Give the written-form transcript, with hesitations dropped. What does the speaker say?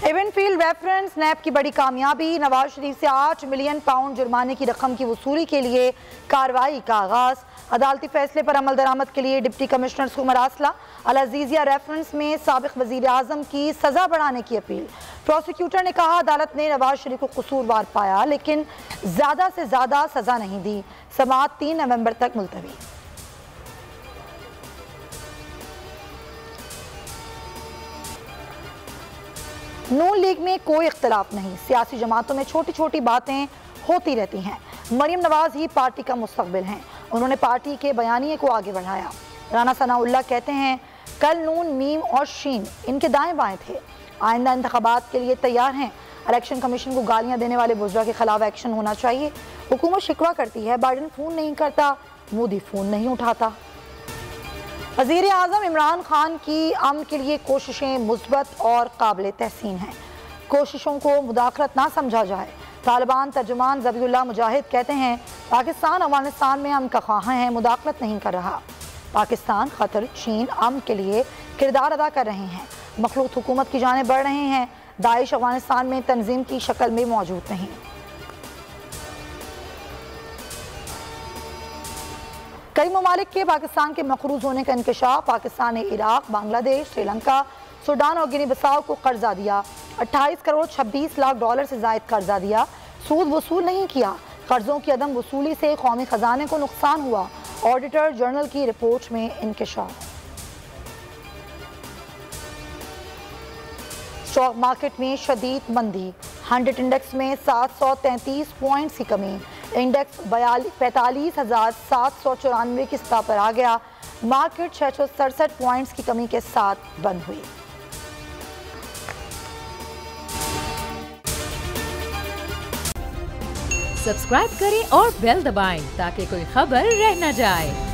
इवेंटफील्ड reference नैब की बड़ी कामयाबी। नवाज शरीफ से 8 मिलियन पाउंड जुर्माने की रकम की वसूली के लिए कार्रवाई का आगाज। अदालती फैसले पर अमल दरामद के लिए डिप्टी कमिश्नर्स को मरासला। अल अजीजिया रेफरेंस में साबिक वजीर आजम की सजा बढ़ाने की अपील। प्रोसिक्यूटर ने कहा अदालत ने नवाज शरीफ को कसूरवार पाया लेकिन ज्यादा से ज्यादा सजा नहीं दी। समाअत 3 नवंबर तक मुलतवी। नून लीग में कोई इख्तलाफ नहीं, सियासी जमातों में छोटी छोटी बातें होती रहती हैं। मरियम नवाज ही पार्टी का मुस्तकबिल हैं। उन्होंने पार्टी के बयानिए को आगे बढ़ाया। राना सनाउल्लाह कहते हैं कल नून, मीम और शीन इनके दाएं बाएं थे। आइंदा इंतखाबात के लिए तैयार हैं। इलेक्शन कमीशन को गालियां देने वाले बुज़रा के खिलाफ एक्शन होना चाहिए। हुकूमत शिकवा करती है बाइडन फ़ोन नहीं करता, मोदी फ़ोन नहीं उठाता। वज़ीर आज़म इमरान खान की अमन के लिए कोशिशें मुस्बत और काबिल तहसीन हैं। कोशिशों को मुदाखलत ना समझा जाए। तालिबान तर्जुमान ज़बीउल्लाह मुजाहिद कहते हैं पाकिस्तान अफगानिस्तान में अमन का ख्वाह है, मुदाखलत नहीं कर रहा। पाकिस्तान, क़तर, चीन अमन के लिए किरदार अदा कर रहे हैं। मखलूत हुकूमत की जाने बढ़ रहे हैं। दाइश अफगानिस्तान में तंजीम की शक्ल में मौजूद नहीं। कई ममालिक के पाकिस्तान के मकरूज होने का इंकशाफ। पाकिस्तान ने इराक, बांग्लादेश, श्रीलंका, सूडान और गिनी बिसाओ को कर्जा दिया। 28 करोड़ 26 लाख डॉलर से जायद कर्जा दिया। सूद वसूल नहीं किया। कर्जों की अदम वसूली से कौमी खजाने को नुकसान हुआ। ऑडिटर जनरल की रिपोर्ट में इंकशाफ। स्टॉक मार्केट में शदीद मंदी। 100 इंडेक्स में 733 पॉइंट्स की कमी। इंडेक्स 45,794 की सतह पर आ गया। मार्केट 667 पॉइंट्स की कमी के साथ बंद हुई। सब्सक्राइब करें और बेल दबाएं ताकि कोई खबर रह न जाए।